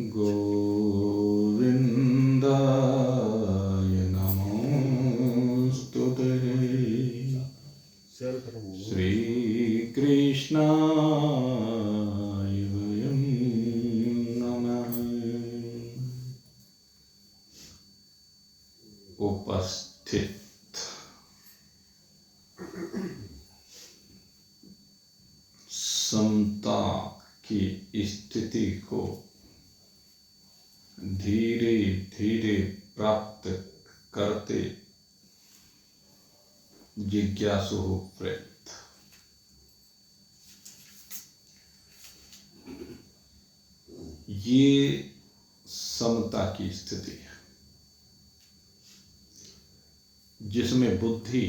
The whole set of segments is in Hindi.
गोविन्दाय नमोऽस्तुते। श्रीकृष्णाय वयं नमः। उपस्थित समता की स्थिति को धीरे धीरे प्राप्त करते जिज्ञासु हो प्रेरित। ये समता की स्थिति है जिसमें बुद्धि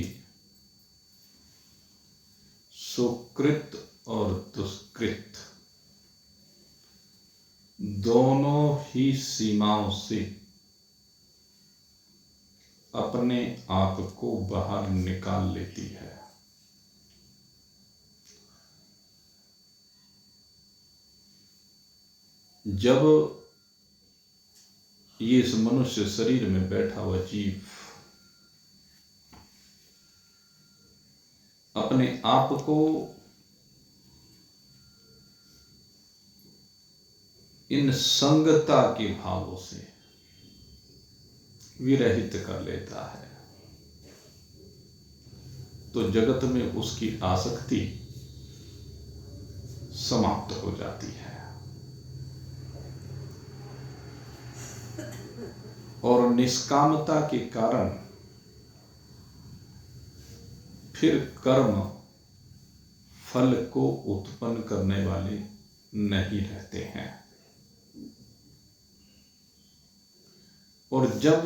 सुकृत और दुष्कृत दोनों ही सीमाओं से अपने आप को बाहर निकाल लेती है। जब ये इस मनुष्य शरीर में बैठा हुआ जीव अपने आप को इन संगता के भावों से विरहित कर लेता है तो जगत में उसकी आसक्ति समाप्त हो जाती है और निष्कामता के कारण फिर कर्म फल को उत्पन्न करने वाले नहीं रहते हैं। और जब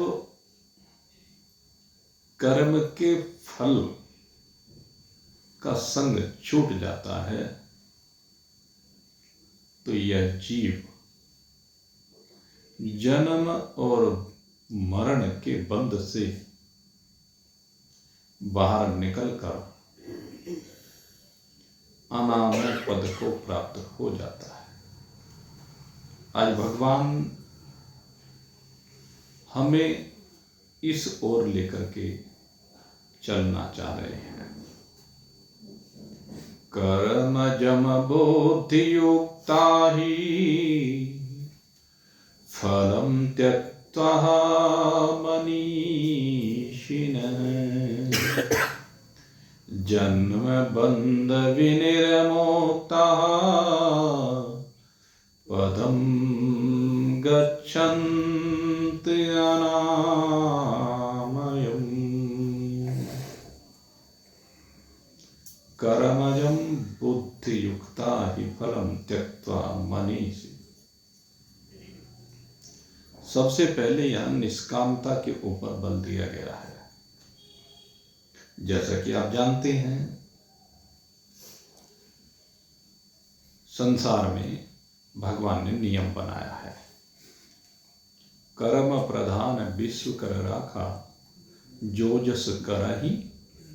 कर्म के फल का संग छूट जाता है तो यह जीव जन्म और मरण के बंध से बाहर निकलकर अनामय पद को प्राप्त हो जाता है। आज भगवान हमें इस ओर लेकर के चलना चाह रहे हैं। कर्मजम बुद्धि युक्ता ही फलम त्यक्त्वा मनीषिणः जन्म बंध विनिर्मुक्ताः पदं गच्छन्ति अनामयम्। कर्मजं बुद्धि युक्ता हि फलं त्यक्त्वा मनीषिणः। सबसे पहले यहां निष्कामता के ऊपर बल दिया गया है। जैसा कि आप जानते हैं संसार में भगवान ने नियम बनाया है। कर्म प्रधान विश्व कर राखा जो जस करहि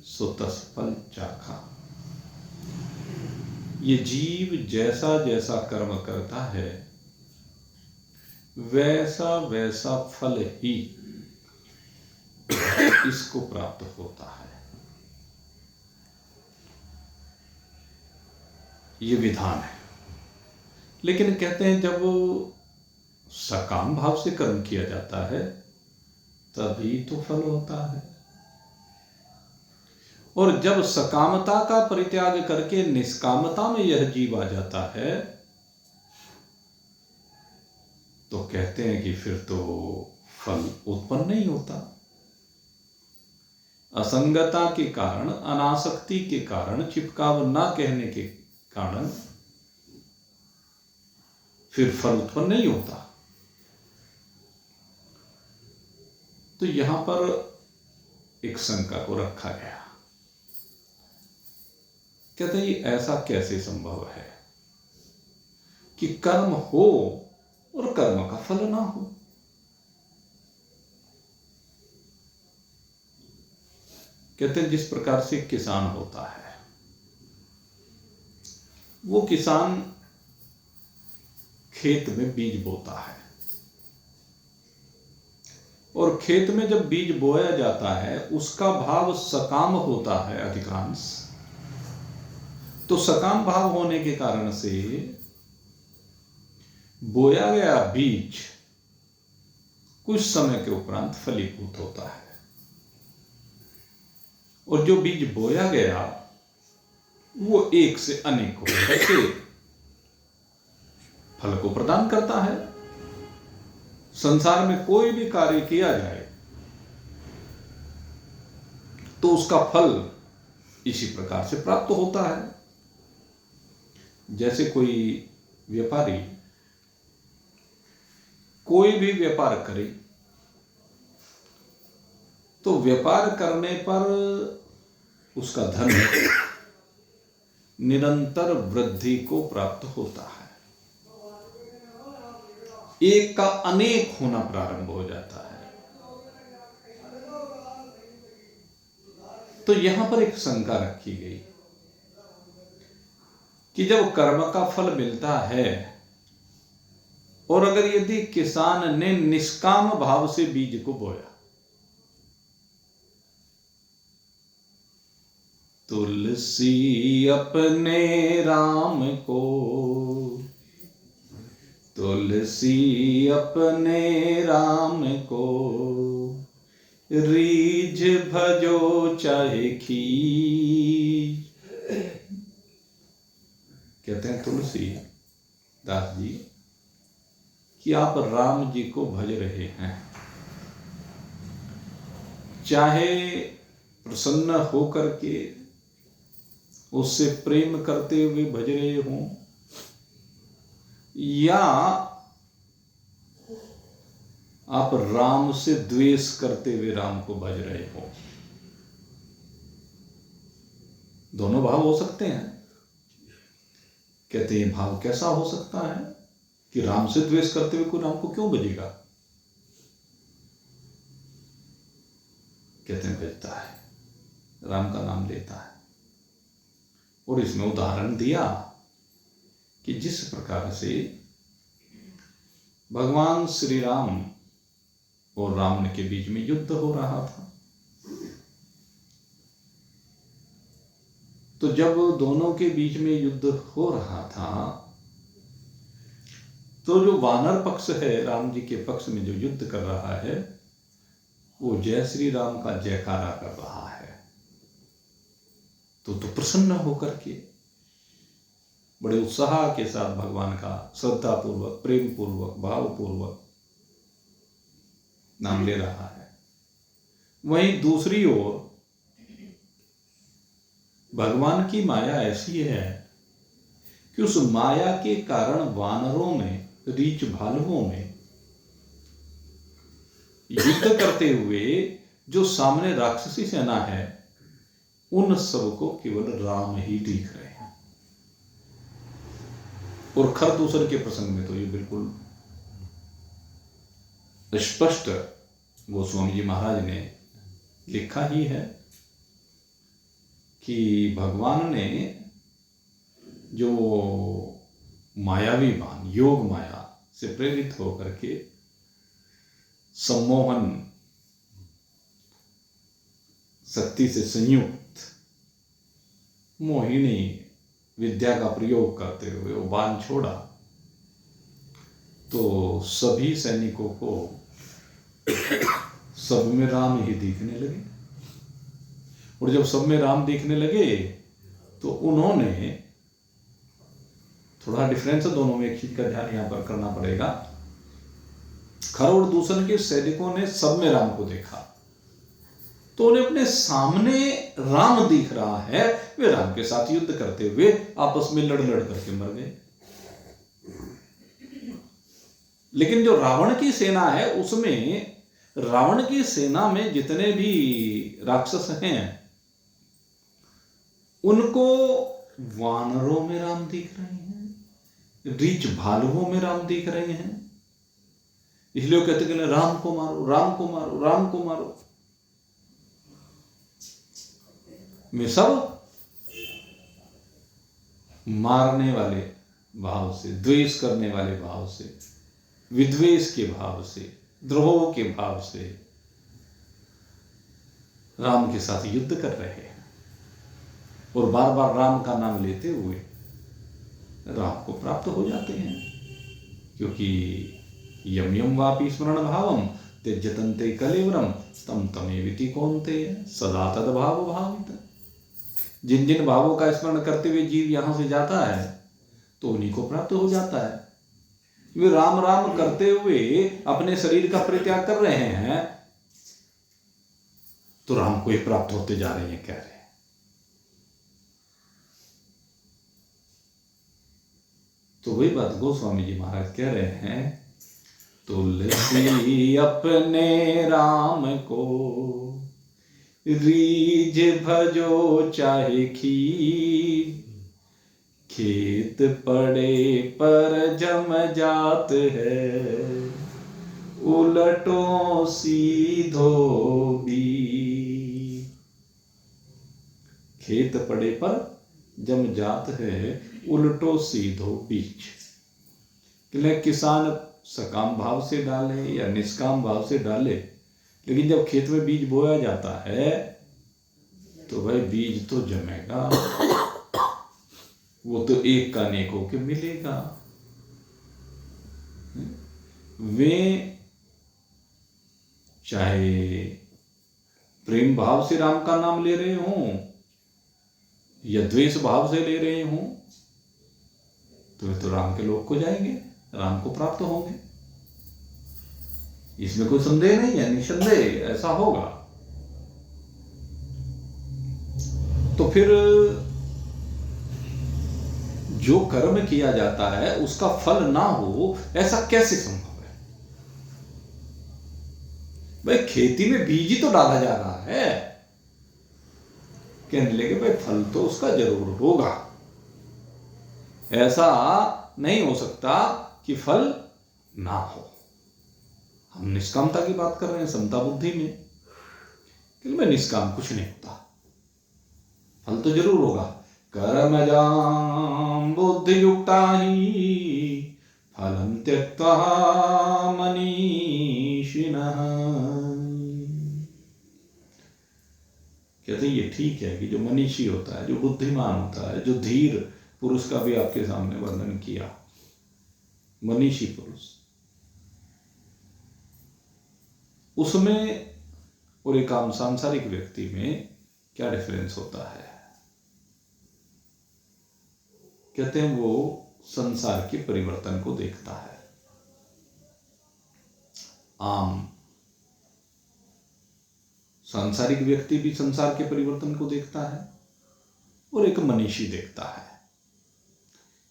सो तस फल चाखा। ये जीव जैसा जैसा कर्म करता है वैसा वैसा फल ही इसको प्राप्त होता है। ये विधान है। लेकिन कहते हैं जब सकाम भाव से कर्म किया जाता है तभी तो फल होता है। और जब सकामता का परित्याग करके निष्कामता में यह जीव आ जाता है तो कहते हैं कि फिर तो फल उत्पन्न नहीं होता। असंगता के कारण, अनासक्ति के कारण, चिपकाव ना कहने के कारण फिर फल उत्पन्न नहीं होता। तो यहां पर एक शंका को रखा गया। कहते हैं ये ऐसा कैसे संभव है कि कर्म हो और कर्म का फल ना हो। कहते हैं जिस प्रकार से किसान होता है वो किसान खेत में बीज बोता है और खेत में जब बीज बोया जाता है उसका भाव सकाम होता है अधिकांश। तो सकाम भाव होने के कारण से बोया गया बीज कुछ समय के उपरांत फलीभूत होता है, और जो बीज बोया गया वो एक से अनेक होकर के फल को प्रदान करता है। संसार में कोई भी कार्य किया जाए तो उसका फल इसी प्रकार से प्राप्त होता है। जैसे कोई व्यापारी कोई भी व्यापार करे तो व्यापार करने पर उसका धन निरंतर वृद्धि को प्राप्त होता है, एक का अनेक होना प्रारंभ हो जाता है। तो यहां पर एक शंका रखी गई कि जब कर्म का फल मिलता है और अगर यदि किसान ने निष्काम भाव से बीज को बोया, तुलसी अपने राम को, तुलसी अपने राम को, रीझ भजो चाहे खीर। कहते हैं तुलसी दास जी कि आप राम जी को भज रहे हैं, चाहे प्रसन्न होकर के उससे प्रेम करते हुए भज रहे हों या आप राम से द्वेष करते हुए राम को भज रहे हो, दोनों भाव हो सकते हैं। कहते हैं भाव कैसा हो सकता है कि राम से द्वेष करते हुए कोई राम को क्यों भजेगा? कहते हैं भजता है, राम का नाम लेता है। और इसमें उदाहरण दिया कि जिस प्रकार से भगवान श्री राम और रावण के बीच में युद्ध हो रहा था, तो जब दोनों के बीच में युद्ध हो रहा था तो जो वानर पक्ष है, राम जी के पक्ष में जो युद्ध कर रहा है, वो जय श्री राम का जयकारा कर रहा है। तो प्रसन्न होकर के बड़े उत्साह के साथ भगवान का श्रद्धा पूर्वक, प्रेम पूर्वक, भाव पूर्वक नाम ले रहा है। वहीं दूसरी ओर भगवान की माया ऐसी है कि उस माया के कारण वानरों में, रीछ भालुओं में युद्ध करते हुए जो सामने राक्षसी सेना है, उन सबको केवल राम ही दिख रहे हैं। और खरदूषण के प्रसंग में तो ये बिल्कुल स्पष्ट गोस्वामी जी महाराज ने लिखा ही है कि भगवान ने जो मायावी बाण, योग माया से प्रेरित होकर के सम्मोहन शक्ति से संयुक्त मोहिनी विद्या का प्रयोग करते हुए वो बाण छोड़ा तो सभी सैनिकों को सब में राम ही दिखने लगे। और जब सब में राम दिखने लगे तो उन्होंने, थोड़ा डिफरेंस है दोनों में, एक चीज का ध्यान यहां पर करना पड़ेगा। खर और दूषण के सैनिकों ने सब में राम को देखा तो उन्हें अपने सामने राम दिख रहा है, वे राम के साथ युद्ध करते हुए आपस में लड़ लड़ करके मर गए। लेकिन जो रावण की सेना है, उसमें रावण की सेना में जितने भी राक्षस हैं उनको वानरों में राम दिख रहे हैं, रीछ भालुओं में राम दिख रहे हैं। इसलिए वो कहते हैं राम को मारो, राम को मारो, राम को मारो। में सब मारने वाले भाव से, द्वेष करने वाले भाव से, विद्वेष के भाव से द्रोह के भाव से राम के साथ युद्ध कर रहे हैं और बार बार राम का नाम लेते हुए राम को प्राप्त हो जाते हैं, क्योंकि यम यम वापि स्मरण भावम त्यजतन्ते कलेवरम तम तमेविति कौन्तेय सदा तद भाव भावित। जिन जिन भावों का स्मरण करते हुए जीव यहां से जाता है तो उन्हीं को प्राप्त हो जाता है। वे राम राम करते हुए अपने शरीर का परित्याग कर रहे हैं तो राम को ही प्राप्त होते जा रहे हैं, कह रहे हैं। तो वही बात गोस्वामी जी महाराज कह रहे हैं, तुलसी अपने राम को रीझ भजो चाहे खीर, खेत पड़े पर जम जात है उलटो सीधो भी। खेत पड़े पर जम जात है उलटो सीधो बीज। किसान सकाम भाव से डाले या निष्काम भाव से डाले, लेकिन जब खेत में बीज बोया जाता है तो भाई बीज तो जमेगा, वो तो एक का नेक होके मिलेगा। वे चाहे प्रेम भाव से राम का नाम ले रहे हों या द्वेष भाव से ले रहे हों, तो वे तो राम के लोक को जाएंगे, राम को प्राप्त होंगे। इसमें कोई संदेह नहीं है, निसंदेह ऐसा होगा। तो फिर जो कर्म किया जाता है उसका फल ना हो, ऐसा कैसे संभव है? भाई खेती में बीज ही तो डाला जा रहा है, कहने लगे भाई फल तो उसका जरूर होगा। ऐसा नहीं हो सकता कि फल ना हो। हम निष्कामता की बात कर रहे हैं, समता बुद्धि में, कि मैं निष्काम कुछ नहीं होता, फल तो जरूर होगा। कर्मजां बुद्धि युक्ता ही फलं त्यक्त्वा मनीषिणः। कहते ये ठीक है कि जो मनीषी होता है, जो बुद्धिमान होता है, जो धीर पुरुष का भी आपके सामने वर्णन किया, मनीषी पुरुष, उसमें और एक आम सांसारिक व्यक्ति में क्या डिफरेंस होता है? कहते हैं वो संसार के परिवर्तन को देखता है। आम सांसारिक व्यक्ति भी संसार के परिवर्तन को देखता है और एक मनीषी देखता है।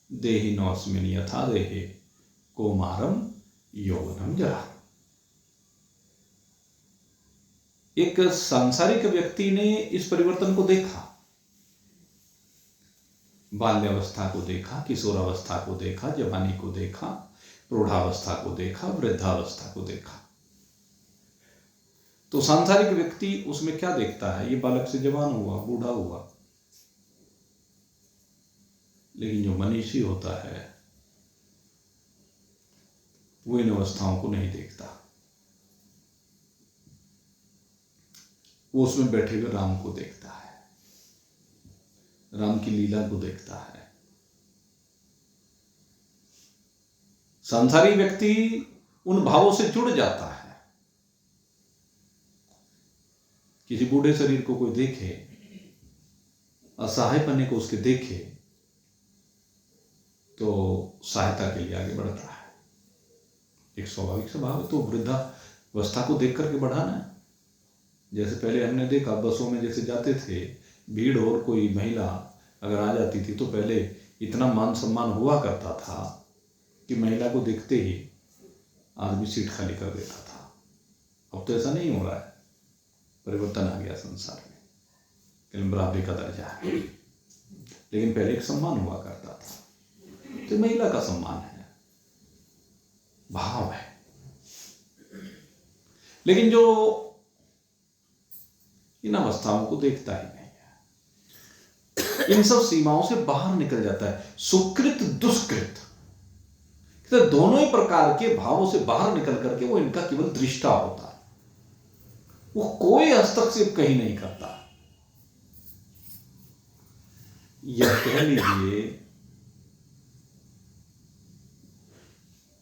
देहिनोऽस्मिन् यथा देहे कौमारम यौवनम जरा। एक सांसारिक व्यक्ति ने इस परिवर्तन को देखा, बाल्यावस्था को देखा, किशोरावस्था को देखा, जवानी को देखा, प्रौढ़ावस्था को देखा, वृद्धावस्था को देखा। तो सांसारिक व्यक्ति उसमें क्या देखता है? ये बालक से जवान हुआ, बूढ़ा हुआ। लेकिन जो मनीषी होता है वो इन अवस्थाओं को नहीं देखता, वो उसमें बैठे हुए राम को देखता है, राम की लीला को देखता है। सांसारिक व्यक्ति उन भावों से जुड़ जाता है। किसी बूढ़े शरीर को कोई देखे, असहाय पन्ने को उसके देखे, तो सहायता के लिए आगे बढ़ता है। एक स्वाभाविक स्वभाव है। तो वृद्धावस्था को देख करके बढ़ाना है। जैसे पहले हमने देखा बसों में जैसे जाते थे, भीड़ और कोई महिला अगर आ जाती थी तो पहले इतना मान सम्मान हुआ करता था कि महिला को देखते ही आदमी सीट खाली कर देता था। अब तो ऐसा नहीं हो रहा है, परिवर्तन आ गया संसार में, लेकिन बराबरी का दर्जा है। लेकिन पहले एक सम्मान हुआ करता था, तो महिला का सम्मान है, भाव है। लेकिन जो इन अवस्थाओं को देखता ही नहीं है, इन सब सीमाओं से बाहर निकल जाता है। सुकृत दुष्कृत, तो दोनों ही प्रकार के भावों से बाहर निकल करके वो इनका केवल दृष्टा होता है, वो कोई हस्तक्षेप कहीं नहीं करता। यह कह लीजिए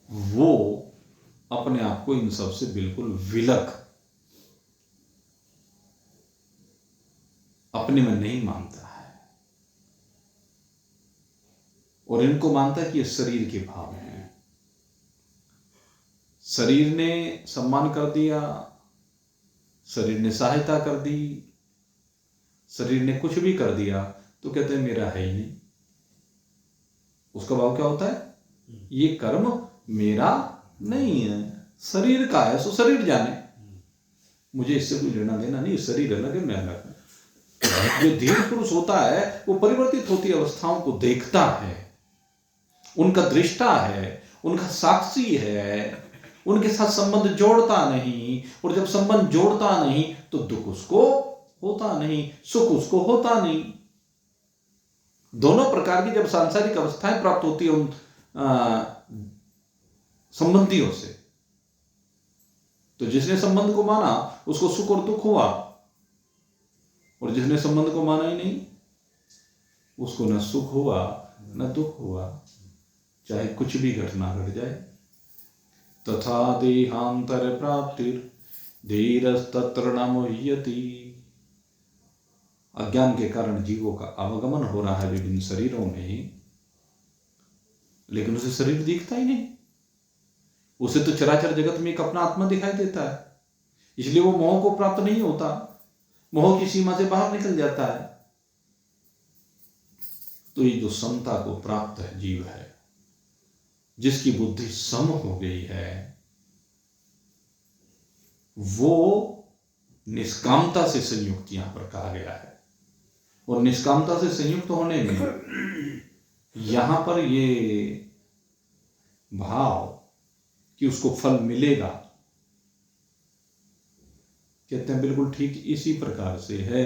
वो अपने आप को इन सब से बिल्कुल विलक अपने में नहीं मानता है, और इनको मानता है कि ये शरीर के भाव हैं। शरीर ने सम्मान कर दिया, शरीर ने सहायता कर दी, शरीर ने कुछ भी कर दिया तो कहते हैं मेरा है ही नहीं। उसका भाव क्या होता है? ये कर्म मेरा नहीं है, शरीर का है, सो शरीर जाने, मुझे इससे कोई लेना देना नहीं, शरीर अलग है, मैं अलग है। जो धीर पुरुष होता है वो परिवर्तित होती अवस्थाओं को देखता है, उनका दृष्टा है, उनका साक्षी है, उनके साथ संबंध जोड़ता नहीं, और जब संबंध जोड़ता नहीं तो दुख उसको होता नहीं, सुख उसको होता नहीं। दोनों प्रकार की जब सांसारिक अवस्थाएं प्राप्त होती है उन संबंधियों से, तो जिसने संबंध को माना उसको सुख और दुख हुआ, और जिसने संबंध को माना ही नहीं उसको न सुख हुआ न दुख हुआ, चाहे कुछ भी घटना घट जाए। तथा देहांतर प्राप्तिर धीरस्तत्र न मुह्यति। अज्ञान के कारण जीवों का आवागमन हो रहा है विभिन्न शरीरों में, लेकिन उसे शरीर दिखता ही नहीं, उसे तो चराचर जगत में एक अपना आत्मा दिखाई देता है, इसलिए वो मोह को प्राप्त नहीं होता, मोह की सीमा से बाहर निकल जाता है। तो ये जो समता को प्राप्त है जीव है, जिसकी बुद्धि सम हो गई है, वो निष्कामता से संयुक्त यहां पर कहा गया है। और निष्कामता से संयुक्त होने में यहां पर ये भाव कि उसको फल मिलेगा, कहते हैं बिल्कुल ठीक इसी प्रकार से है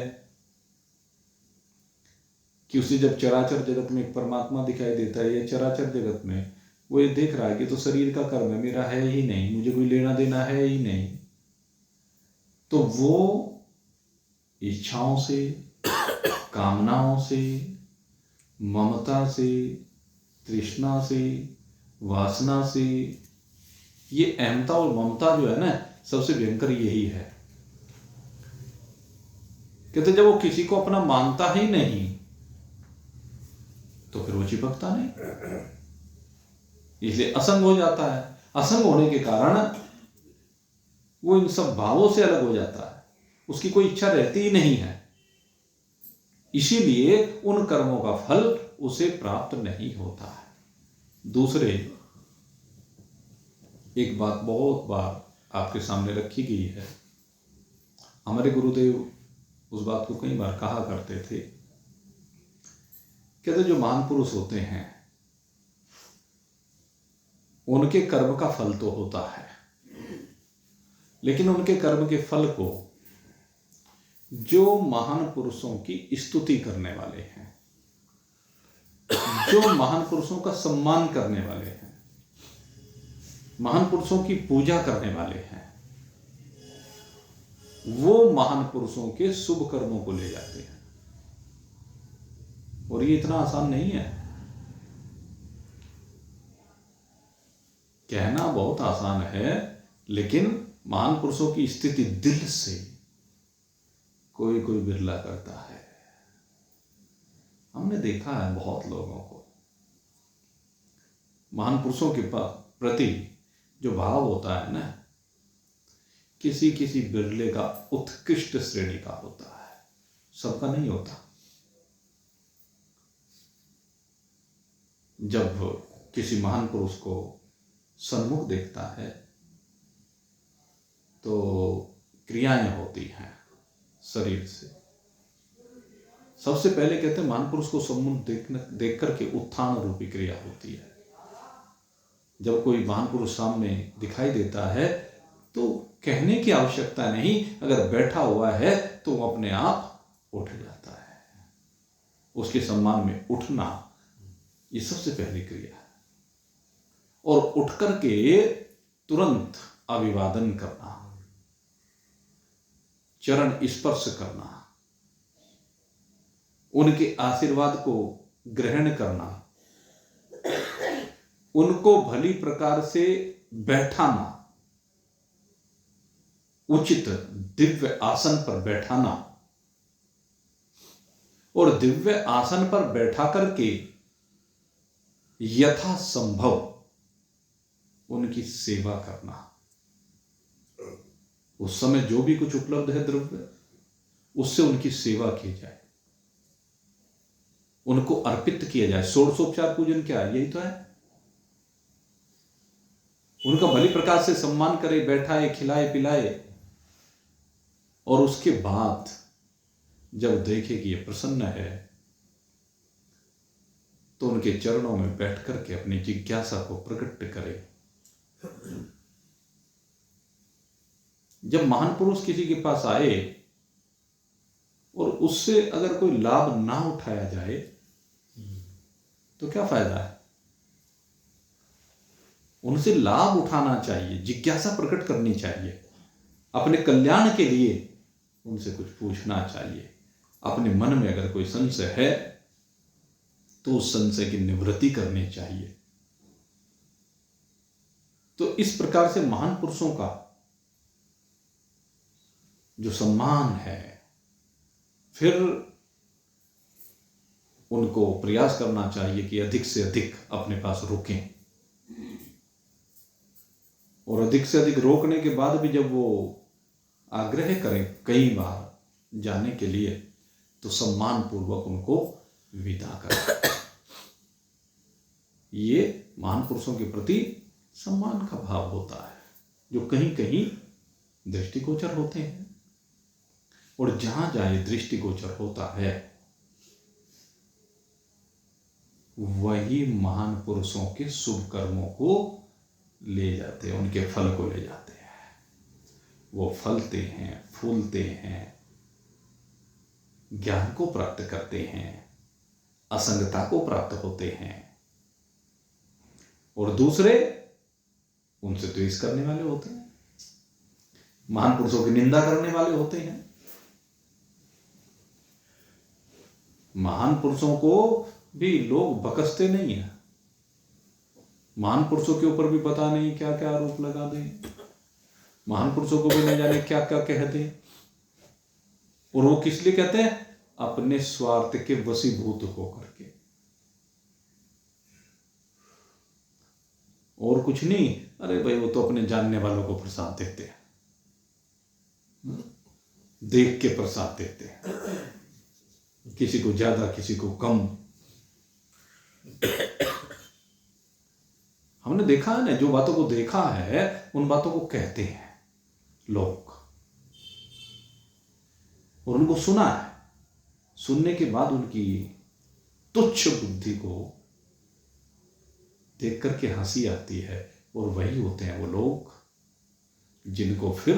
कि उसे जब चराचर जगत में एक परमात्मा दिखाई देता है, या चराचर जगत में वो ये देख रहा है कि तो शरीर का कर्म है, मेरा है ही नहीं, मुझे कोई लेना देना है ही नहीं, तो वो इच्छाओं से, कामनाओं से, ममता से, तृष्णा से, वासना से, ये अहमता और ममता जो है ना, सबसे भयंकर यही है। कहते जब वो किसी को अपना मानता ही नहीं तो फिर वो चिपकता नहीं, इसलिए असंग हो जाता है। असंग होने के कारण वो इन सब भावों से अलग हो जाता है, उसकी कोई इच्छा रहती ही नहीं है, इसीलिए उन कर्मों का फल उसे प्राप्त नहीं होता है। दूसरे, एक बात बहुत बार आपके सामने रखी गई है, हमारे गुरुदेव उस बात को कई बार कहा करते थे, कहते जो महान पुरुष होते हैं उनके कर्म का फल तो होता है, लेकिन उनके कर्म के फल को जो महान पुरुषों की स्तुति करने वाले हैं, जो महान पुरुषों का सम्मान करने वाले हैं, महान पुरुषों की पूजा करने वाले हैं, वो महान पुरुषों के शुभ कर्मों को ले जाते हैं। और ये इतना आसान नहीं है, कहना बहुत आसान है, लेकिन महान पुरुषों की स्थिति दिल से कोई कोई बिरला करता है। हमने देखा है बहुत लोगों को, महान पुरुषों के प्रति जो भाव होता है ना, किसी किसी बिरले का उत्कृष्ट श्रेणी का होता है, सबका नहीं होता। जब किसी महान पुरुष को सन्मुख देखता है तो क्रियाएं होती हैं शरीर से। सबसे पहले कहते हैं महान पुरुष को सम्मुख देख करके उत्थान रूपी क्रिया होती है। जब कोई महान पुरुष सामने दिखाई देता है तो कहने की आवश्यकता नहीं, अगर बैठा हुआ है तो वो अपने आप उठ जाता है। उसके सम्मान में उठना ये सबसे पहली क्रिया है। और उठ करके तुरंत अभिवादन करना, चरण स्पर्श करना, उनके आशीर्वाद को ग्रहण करना, उनको भली प्रकार से बैठाना, उचित दिव्य आसन पर बैठाना और दिव्य आसन पर बैठा करके यथासंभव उनकी सेवा करना। उस समय जो भी कुछ उपलब्ध है द्रव्य, उससे उनकी सेवा की जाए, उनको अर्पित किया जाए। षोडशोपचार पूजन क्या है? यही तो है। उनका भली प्रकार से सम्मान करे, बैठाए, खिलाए पिलाए, और उसके बाद जब देखे कि ये प्रसन्न है तो उनके चरणों में बैठ करके अपनी जिज्ञासा को प्रकट करे। जब महान पुरुष किसी के पास आए और उससे अगर कोई लाभ ना उठाया जाए तो क्या फायदा है? उनसे लाभ उठाना चाहिए, जिज्ञासा प्रकट करनी चाहिए, अपने कल्याण के लिए उनसे कुछ पूछना चाहिए। अपने मन में अगर कोई संशय है तो उस संशय की निवृत्ति करनी चाहिए। तो इस प्रकार से महान पुरुषों का जो सम्मान है, फिर उनको प्रयास करना चाहिए कि अधिक से अधिक अपने पास रोकें, और अधिक से अधिक रोकने के बाद भी जब वो आग्रह करें कई बार जाने के लिए, तो सम्मान पूर्वक उनको विदा करें। ये महान पुरुषों के प्रति सम्मान का भाव होता है, जो कहीं कहीं दृष्टिगोचर होते हैं, और जहां जहां ये दृष्टिगोचर होता है वही महान पुरुषों के शुभ कर्मों को ले जाते हैं, उनके फल को ले जाते हैं। वो फलते हैं, फूलते हैं, ज्ञान को प्राप्त करते हैं, असंगता को प्राप्त होते हैं, और दूसरे उनसे द्वेष करने वाले होते हैं, महान पुरुषों की निंदा करने वाले होते हैं। महान पुरुषों को भी लोग बकसते नहीं है। महान पुरुषों के ऊपर भी पता नहीं क्या क्या आरोप लगा दें, महान पुरुषों को भी नहीं जाने क्या क्या कहते, और वो किस लिए कहते हैं? अपने स्वार्थ के वशीभूत होकर के, और कुछ नहीं। अरे भाई वो तो अपने जानने वालों को प्रसाद देते हैं, देख के प्रसाद देते हैं, किसी को ज्यादा किसी को कम। हमने देखा है ना, जो बातों को देखा है उन बातों को कहते हैं लोग, और उनको सुना है, सुनने के बाद उनकी तुच्छ बुद्धि को देख करके हंसी आती है, और वही होते हैं वो लोग जिनको फिर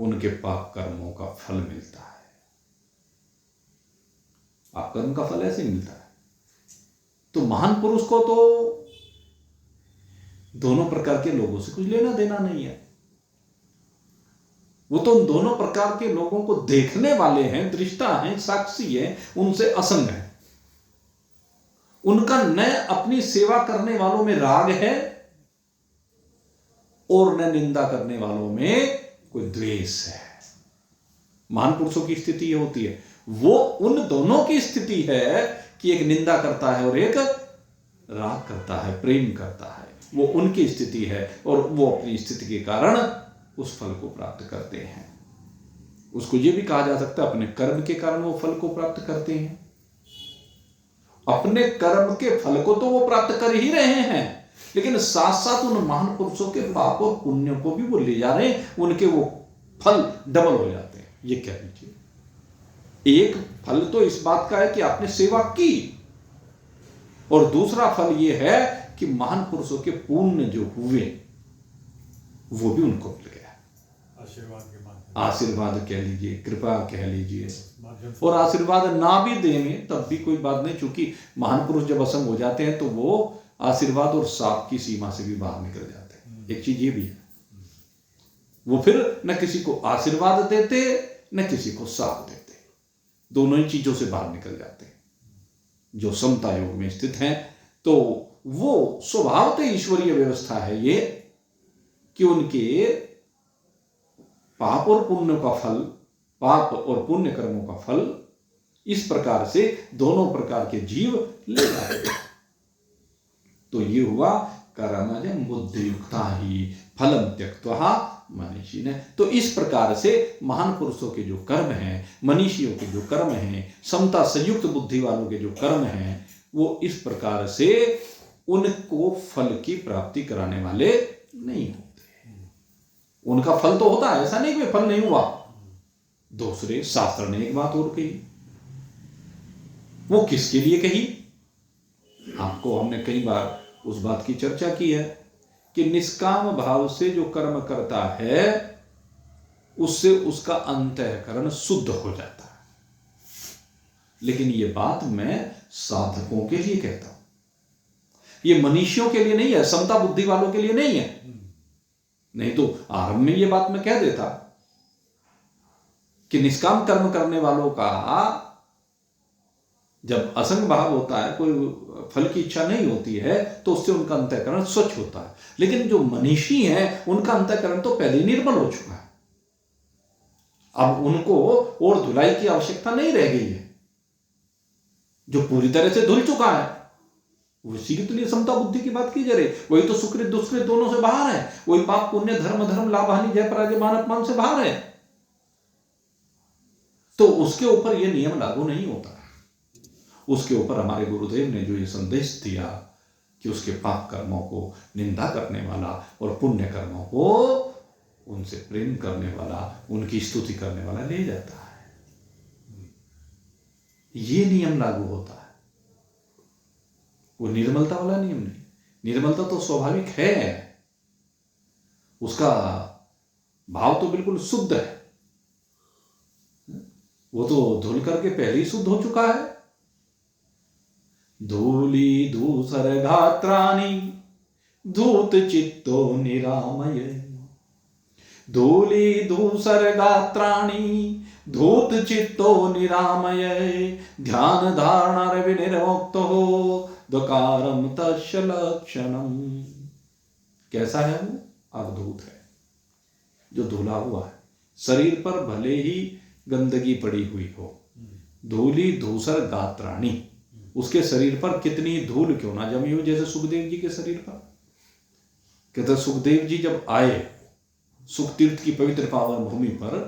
उनके पाप कर्मों का फल मिलता है। पाप कर्म का फल ऐसे मिलता है। तो महान पुरुष को तो दोनों प्रकार के लोगों से कुछ लेना देना नहीं है। वो तो उन दोनों प्रकार के लोगों को देखने वाले हैं, दृष्टा हैं, साक्षी हैं, उनसे असंग है। उनका न अपनी सेवा करने वालों में राग है और न निंदा करने वालों में कोई द्वेष है। महान पुरुषों की स्थिति ये होती है, वो उन दोनों की स्थिति है कि एक निंदा करता है और एक राग करता है, प्रेम करता है। वो उनकी स्थिति है, और वो अपनी स्थिति के कारण उस फल को प्राप्त करते हैं। उसको ये भी कहा जा सकता है अपने कर्म के कारण वो फल को प्राप्त करते हैं। अपने कर्म के फल को तो वो प्राप्त कर ही रहे हैं, लेकिन साथ साथ उन महान पुरुषों के पाप और पुण्य को भी वो ले जा रहे हैं, उनके वो फल डबल हो जाते हैं। ये कह लीजिए, एक फल तो इस बात का है कि आपने सेवा की, और दूसरा फल ये है कि महान पुरुषों के पुण्य जो हुए वो भी उनको मिल गया। आशीर्वाद कह लीजिए, कृपा कह लीजिए, और आशीर्वाद ना भी देंगे तब भी कोई बात नहीं, क्योंकि महान पुरुष जब असंग हो जाते हैं तो वो आशीर्वाद और साप की सीमा से भी बाहर निकल जाते हैं। एक चीज ये भी है, वो फिर न किसी को आशीर्वाद देते न किसी को साप देते, दोनों ही चीजों से बाहर निकल जाते हैं। जो समता योग में स्थित हैं तो वो स्वभावतः ईश्वरीय व्यवस्था है ये, कि उनके पाप और पुण्य का फल, पाप और पुण्य कर्मों का फल इस प्रकार से दोनों प्रकार के जीव ले जाते हैं। तो ये हुआ कर्मजं बुद्धियुक्ता ही फलम त्यक्त्वा मनीषी ने। तो इस प्रकार से महान पुरुषों के जो कर्म हैं, मनीषियों के जो कर्म हैं, समता संयुक्त बुद्धि वालों के जो कर्म हैं, वो इस प्रकार से उनको फल की प्राप्ति कराने वाले नहीं होते। उनका फल तो होता है, ऐसा नहीं कि फल नहीं हुआ। दूसरे शास्त्र ने एक बात और कही, वो किसके लिए कही? आपको हमने कई बार उस बात की चर्चा की है कि निष्काम भाव से जो कर्म करता है उससे उसका अंतःकरण शुद्ध हो जाता है। लेकिन ये बात मैं साधकों के लिए कहता हूं, ये मनीषियों के लिए नहीं है, समता बुद्धि वालों के लिए नहीं है। नहीं तो आरंभ में ये बात मैं कह देता कि निष्काम कर्म करने वालों का जब असंग भाव होता है, कोई फल की इच्छा नहीं होती है, तो उससे उनका अंतःकरण स्वच्छ होता है। लेकिन जो मनीषी हैं उनका अंतःकरण तो पहले ही निर्मल हो चुका है, अब उनको और धुलाई की आवश्यकता नहीं रह गई है। जो पूरी तरह से धुल चुका है उसी के लिए समता बुद्धि की बात की जा रही। वही तो सुकृत दुष्कृत दोनों से बाहर है, वही पाप पुण्य धर्म धर्म लाभ हानि जय पराजय मान अपमान से बाहर है। तो उसके ऊपर यह नियम लागू नहीं होता। उसके ऊपर हमारे गुरुदेव ने जो ये संदेश दिया कि उसके पाप कर्मों को निंदा करने वाला और पुण्य कर्मों को उनसे प्रेम करने वाला, उनकी स्तुति करने वाला ले जाता है, ये नियम लागू होता है। वो निर्मलता वाला नियम नहीं। निर्मलता तो स्वाभाविक है, उसका भाव तो बिल्कुल शुद्ध है, वो तो धुल करके पहले ही शुद्ध हो चुका है। धूली धूसर गात्राणि धूत चित्तो निरामय, धूली धूसर गात्राणि धूत चित्तो निरामय, ध्यान धारण विनिर्मुक्तो द्वकारम तस्य लक्षणम। कैसा है वो? अवधूत है, जो धुला हुआ है। शरीर पर भले ही गंदगी पड़ी हुई हो, धूली धूसर गात्राणि, उसके शरीर पर कितनी धूल क्यों ना जमी हो, जैसे सुखदेव जी के शरीर पर। कहते सुखदेव जी जब आए सुख तीर्थ की पवित्र पावन भूमि पर,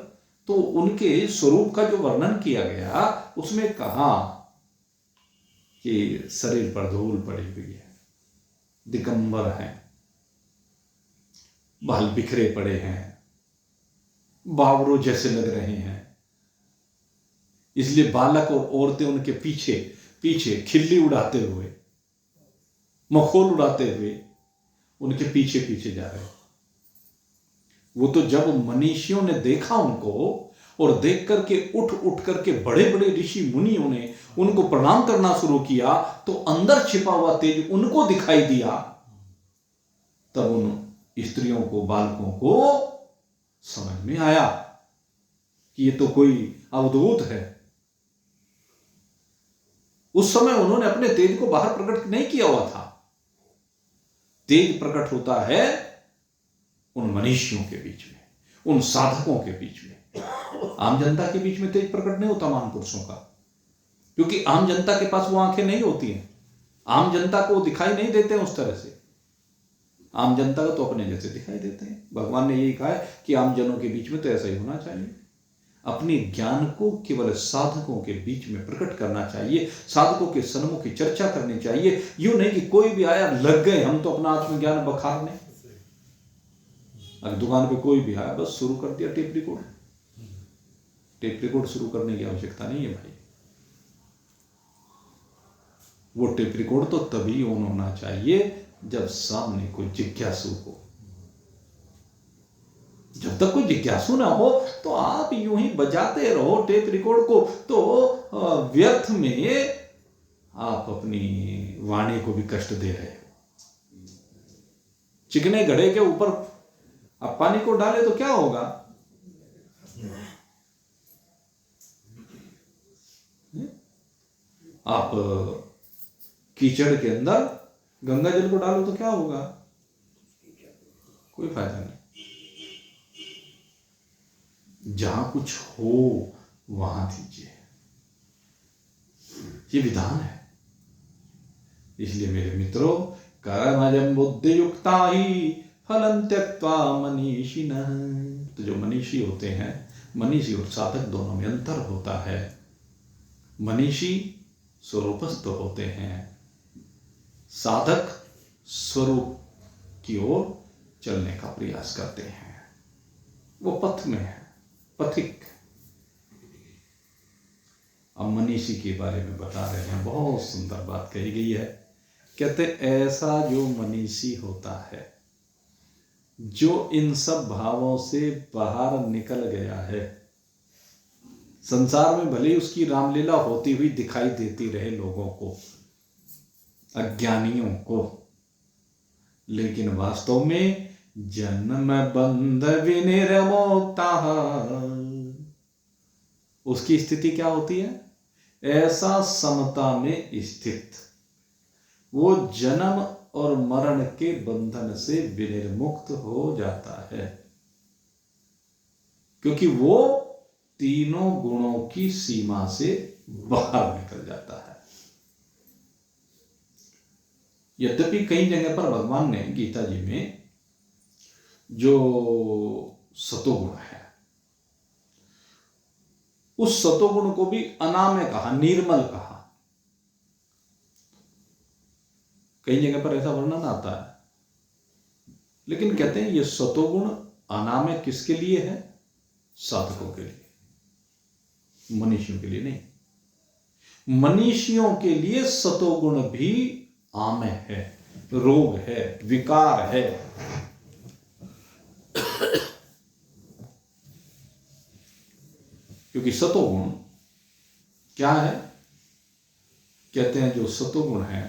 तो उनके स्वरूप का जो वर्णन किया गया उसमें कहा कि शरीर पर धूल पड़ी हुई है, दिगंबर हैं, बाल बिखरे पड़े हैं, बावरों जैसे लग रहे हैं। इसलिए बालक और औरतें उनके पीछे पीछे खिल्ली उड़ाते हुए, मखौल उड़ाते हुए उनके पीछे पीछे जा रहे। वो तो जब मनीषियों ने देखा उनको और देख करके उठ उठ करके बड़े बड़े ऋषि मुनियों ने उनको प्रणाम करना शुरू किया, तो अंदर छिपा हुआ तेज उनको दिखाई दिया। तब उन स्त्रियों को, बालकों को समझ में आया कि ये तो कोई अवधूत है। उस समय उन्होंने अपने तेज को बाहर प्रकट नहीं किया हुआ था। तेज प्रकट होता है उन मनीषियों के बीच में, उन साधकों के बीच में। आम जनता के बीच में तेज प्रकट नहीं होता महापुरुषों का, क्योंकि आम जनता के पास वो आंखें नहीं होती हैं, आम जनता को दिखाई नहीं देते हैं उस तरह से। आम जनता को तो अपने जैसे दिखाई देते हैं। भगवान ने यही कहा है कि आम जनों के बीच में तो ऐसा ही होना चाहिए। अपने ज्ञान को केवल साधकों के बीच में प्रकट करना चाहिए, साधकों के सन्मुख की चर्चा करनी चाहिए। यूं नहीं कि कोई भी आया लग गए हम तो अपना आत्मज्ञान बखारने। अगर दुकान पे कोई भी आया बस शुरू कर दिया टेप रिकॉर्ड। टेप रिकॉर्ड शुरू करने की आवश्यकता नहीं है भाई। वो टेप रिकॉर्ड तो तभी ऑन होना चाहिए जब सामने कोई जिज्ञासु हो। जब तक कोई जिज्ञासु ना हो तो आप यूं ही बजाते रहो टेप रिकॉर्ड को, तो व्यर्थ में आप अपनी वाणी को भी कष्ट दे रहे हो। चिकने घड़े के ऊपर आप पानी को डाले तो क्या होगा? आप कीचड़ के अंदर गंगा जल को डालो तो क्या होगा? कोई फायदा नहीं। जहां कुछ हो वहां दीजिए, ये विधान है। इसलिए मेरे मित्रों, कर्मजं बुद्धि युक्ता ही फलं त्यक्त्वा मनीषिणः। तो जो मनीषी होते हैं, मनीषी और साधक दोनों में अंतर होता है। मनीषी स्वरूपस्थ होते हैं, साधक स्वरूप की ओर चलने का प्रयास करते हैं, वो पथ में है, पथिक। अब मनीषी के बारे में बता रहे हैं, बहुत सुंदर बात कही गई है। कहते ऐसा जो मनीषी होता है, जो इन सब भावों से बाहर निकल गया है, संसार में भले ही उसकी रामलीला होती हुई दिखाई देती रहे लोगों को, अज्ञानियों को, लेकिन वास्तव में जन्म बंध विनिर्मुक्ता, उसकी स्थिति क्या होती है? ऐसा समता में स्थित, वो जन्म और मरण के बंधन से विनिर्मुक्त हो जाता है, क्योंकि वो तीनों गुणों की सीमा से बाहर निकल जाता है। यद्यपि कई जगह पर भगवान ने गीता जी में जो सतोगुण है, उस सतोगुण को भी अनामय कहा, निर्मल कहा। कई जगह पर ऐसा वर्णन आता है, लेकिन कहते हैं ये सतोगुण अनामय किसके लिए है? साधकों के लिए, मनीषियों के लिए नहीं। मनीषियों के लिए सतोगुण भी आमय है, रोग है, विकार है। क्योंकि सतोगुण क्या है? कहते हैं जो सतोगुण है,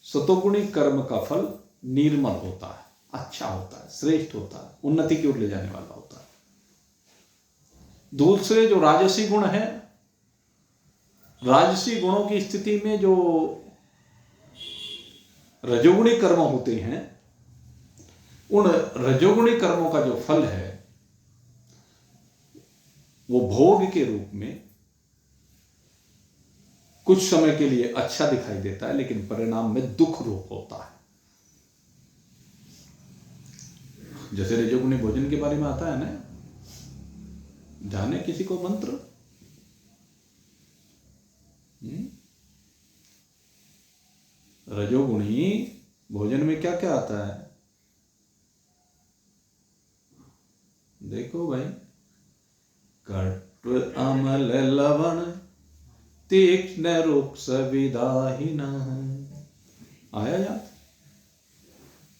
सतोगुणी कर्म का फल निर्मल होता है, अच्छा होता है, श्रेष्ठ होता है, उन्नति की ओर ले जाने वाला होता है। दूसरे जो राजसी गुण है, राजसी गुणों की स्थिति में जो रजोगुणी कर्म होते हैं, उन रजोगुणी कर्मों का जो फल है वो भोग के रूप में कुछ समय के लिए अच्छा दिखाई देता है, लेकिन परिणाम में दुख रूप होता है। जैसे रजोगुणी भोजन के बारे में आता है ना, जाने किसी को मंत्र? रजोगुणी भोजन में क्या क्या आता है? देखो भाई, कटु अमल लवण तीक्ष्ण रुक्ष विदाहीन, आया याद?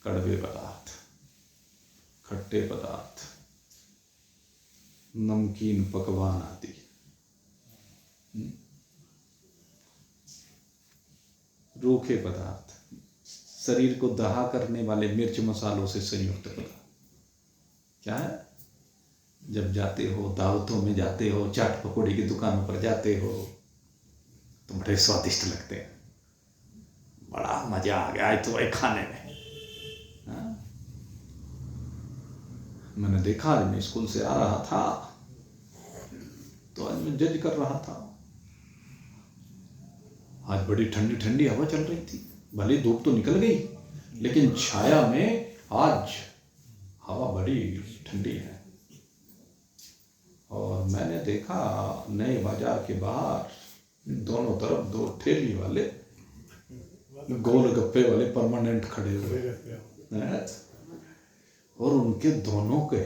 कड़वे पदार्थ, खट्टे पदार्थ, नमकीन पकवान आदि, रूखे पदार्थ, शरीर को दहा करने वाले मिर्च मसालों से संयुक्त पदार्थ। क्या है? जब जाते हो, दावतों में जाते हो, चाट पकौड़ी की दुकानों पर जाते हो, तो बड़े स्वादिष्ट लगते हैं, बड़ा मजा आ गया आज तो भाई खाने में। मैंने देखा, आज मैं स्कूल से आ रहा था तो आज मैं जज कर रहा था, आज बड़ी ठंडी ठंडी हवा चल रही थी, भले धूप तो निकल गई, लेकिन छाया में आज हवा बड़ी ठंडी है। और मैंने देखा नए बाजार के बाहर दोनों तरफ दो ठेली वाले, गोल गप्पे वाले परमानेंट खड़े हुए हैं, और उनके दोनों के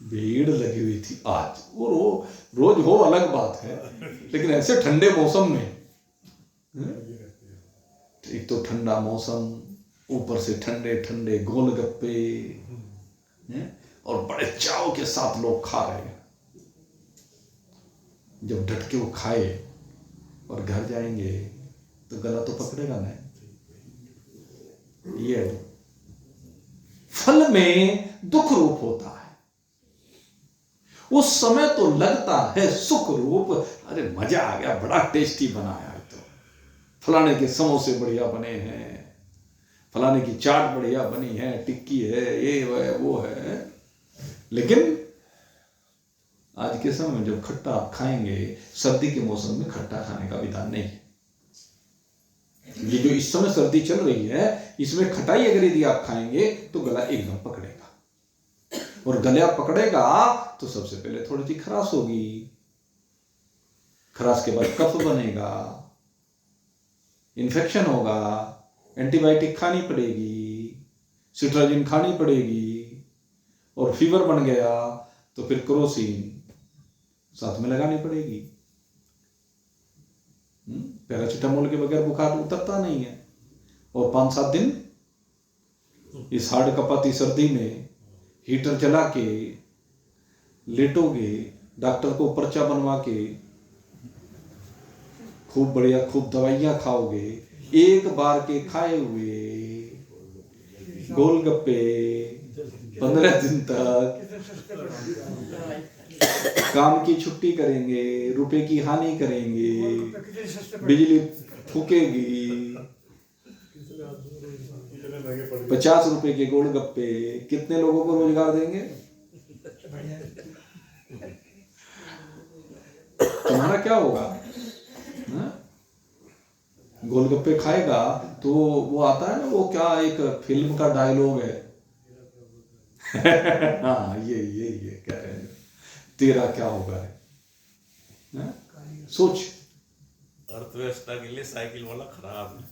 भीड़ लगी हुई थी। आज वो रोज हो अलग बात है, लेकिन ऐसे ठंडे मौसम में, एक तो ठंडा मौसम, ऊपर से ठंडे ठंडे गोलगप्पे, और बड़े चाव के साथ लोग खा रहे हैं। जब डट के वो खाए और घर जाएंगे तो गला तो पकड़ेगा नहीं। ये फल में दुख रूप होता है। उस समय तो लगता है सुख रूप, अरे मजा आ गया, बड़ा टेस्टी बनाया है, तो फलाने के समोसे बढ़िया बने हैं, फलाने की चाट बढ़िया बनी है, टिक्की है, ये है वो है। लेकिन आज के समय में जब खट्टा आप खाएंगे, सर्दी के मौसम में खट्टा खाने का विधान नहीं है। ये जो इस समय सर्दी चल रही है, इसमें खटाई अगर यदि आप खाएंगे तो गला एकदम पकड़ेगा, और गला पकड़ेगा तो सबसे पहले थोड़ी सी खराश होगी, खराश के बाद कफ बनेगा, इन्फेक्शन होगा, एंटीबायोटिक खानी पड़ेगी, सिट्राजिन खानी पड़ेगी, और फीवर बन गया तो फिर क्रोसिन साथ में लगानी पड़ेगी। पैरासीटामोल के बगैर बुखार उतरता नहीं है। और 5-7 दिन इस हार्ड कपाती सर्दी में हीटर जला के लेटोगे, डॉक्टर को पर्चा बनवा के खूब बढ़िया खूब दवाइयां खाओगे, एक बार के खाए हुए गोलगप्पे 15 दिन तक काम की छुट्टी करेंगे, रुपए की हानि करेंगे, बिजली फूकेगी, 50 रुपए के गोलगप्पे कितने लोगों को रोजगार देंगे? तुम्हारा क्या होगा? गोलगप्पे खाएगा तो वो आता है ना, वो क्या एक फिल्म का डायलॉग है हाँ ये कह रहे हैं, तेरा क्या होगा है? सोच, अर्थव्यवस्था के लिए साइकिल वाला खराब है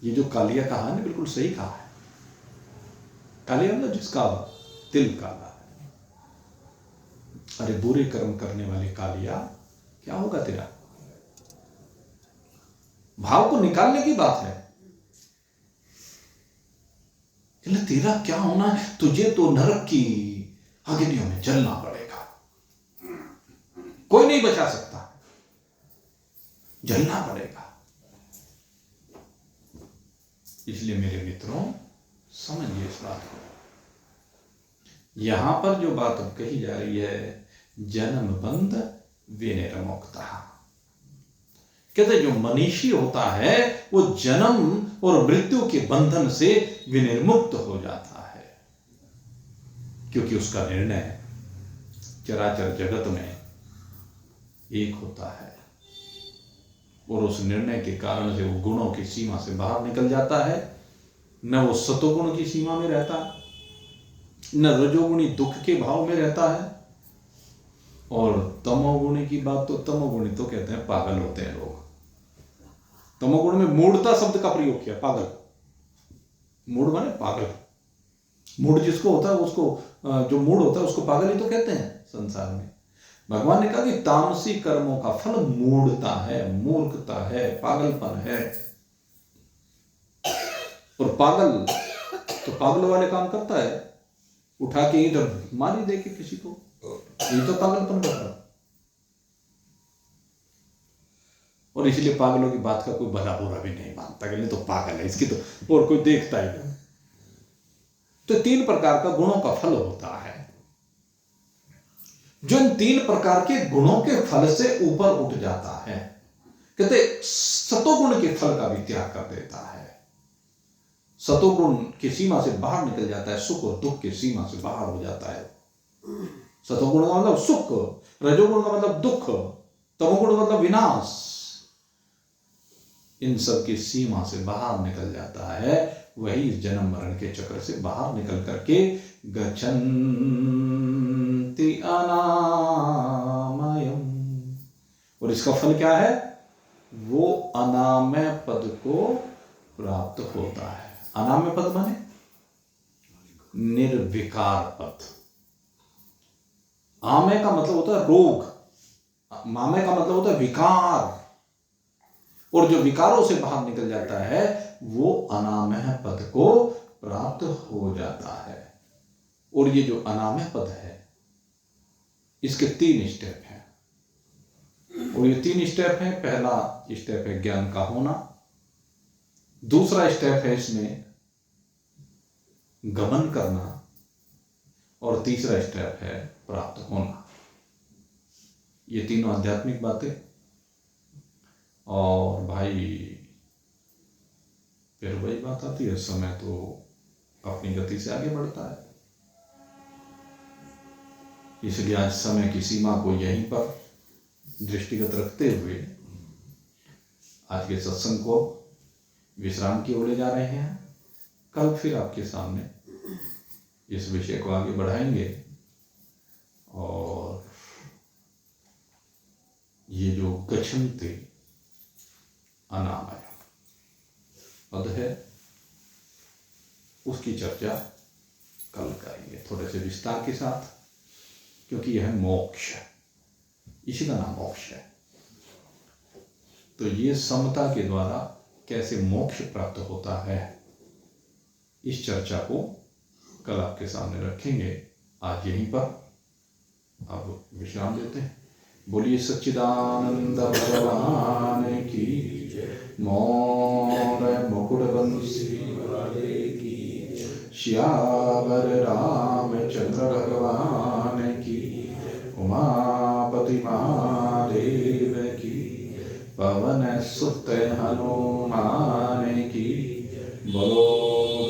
ये जो कालिया कहा है बिल्कुल सही कहा है। कालिया मतलब जिसका दिल काला है। अरे बुरे कर्म करने वाले कालिया, क्या होगा तेरा? भाव को निकालने की बात है। तेरा क्या होना है? तुझे तो नरक की अग्नियों में जलना पड़ेगा, कोई नहीं बचा सकता, जलना पड़ेगा। इसलिए मेरे मित्रों, समझिए इस बात को। यहां पर जो बात अब कही जा रही है, जन्म बंध विनिर्मुक्तः, कहते जो मनीषी होता है वो जन्म और मृत्यु के बंधन से विनिर्मुक्त हो जाता है, क्योंकि उसका निर्णय चराचर जगत में एक होता है, और उस निर्णय के कारण से वो गुणों की सीमा से बाहर निकल जाता है। न वो सतोगुण की सीमा में रहता है, न रजोगुणी दुख के भाव में रहता है, और तमोगुणी की बात तो, तमोगुणी तो कहते हैं पागल होते हैं लोग। तमोगुण में मूढ़ता शब्द का प्रयोग किया, पागल। मूढ़ माने पागल। मूढ़ जिसको होता है उसको, जो मूढ़ होता है उसको पागल ही तो कहते हैं संसार में। भगवान ने कहा कि तामसी कर्मों का फल मूढ़ता है, मूर्खता है, पागलपन है। और पागल तो पागल वाले काम करता है, उठा के ईंट मारी दे के किसी को, ये तो पागलपन कर रहा। और इसलिए पागलों की बात का कोई भला बुरा भी नहीं मानता, कि नहीं तो पागल है, इसकी तो और कोई देखता ही नहीं। तो 3 प्रकार का गुणों का फल होता है, जो इन 3 प्रकार के गुणों के फल से ऊपर उठ जाता है, कहते सतोगुण के फल का भी त्याग कर देता है, सतोगुण की सीमा से बाहर निकल जाता है, सुख और दुख की सीमा से बाहर हो जाता है। सतोगुण का मतलब सुख, रजोगुण का मतलब दुख, तमोगुण का मतलब विनाश। इन सब की सीमा से बाहर निकल जाता है, वही जन्म मरण के चक्र से बाहर निकल करके गच्छन्ति अनामयम्, और इसका फल क्या है? वो अनामय पद को प्राप्त होता है। अनामय पद माने निर्विकार पद। आमय का मतलब होता है रोग, मामय का मतलब होता है विकार, और जो विकारों से बाहर निकल जाता है वो अनामय पद को प्राप्त हो जाता है। और ये जो अनामय पद है, इसके 3 स्टेप हैं, और ये 3 स्टेप हैं। पहला स्टेप है ज्ञान का होना, दूसरा स्टेप है इसमें गमन करना, और तीसरा स्टेप है प्राप्त होना। ये तीनों आध्यात्मिक बातें। और भाई फिर वही बात आती है, समय तो अपनी गति से आगे बढ़ता है, इसलिए आज समय की सीमा को यहीं पर दृष्टिगत रखते हुए आज के सत्संग को विश्राम की ओर ले जा रहे हैं। कल फिर आपके सामने इस विषय को आगे बढ़ाएंगे, और ये जो गच्छन्ति अनामय पद है उसकी चर्चा कल करेंगे थोड़े से विस्तार के साथ, क्योंकि यह मोक्ष है, इसी का नाम मोक्ष है। तो ये समता के द्वारा कैसे मोक्ष प्राप्त होता है, इस चर्चा को कल आपके सामने रखेंगे। आज यहीं पर अब विश्राम देते हैं। बोलिए सच्चिदानंद भगवान की जय, मोर मुकुट बंसी वाले की, श्यावर रामचंद्र भगवान की, उमापति महादेव की, पवन सुत हनुमान की, बोलो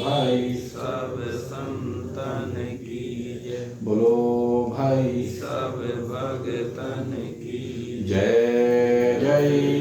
भाई सब संतन की जय, बोलो भाई सब भगतन की जय जय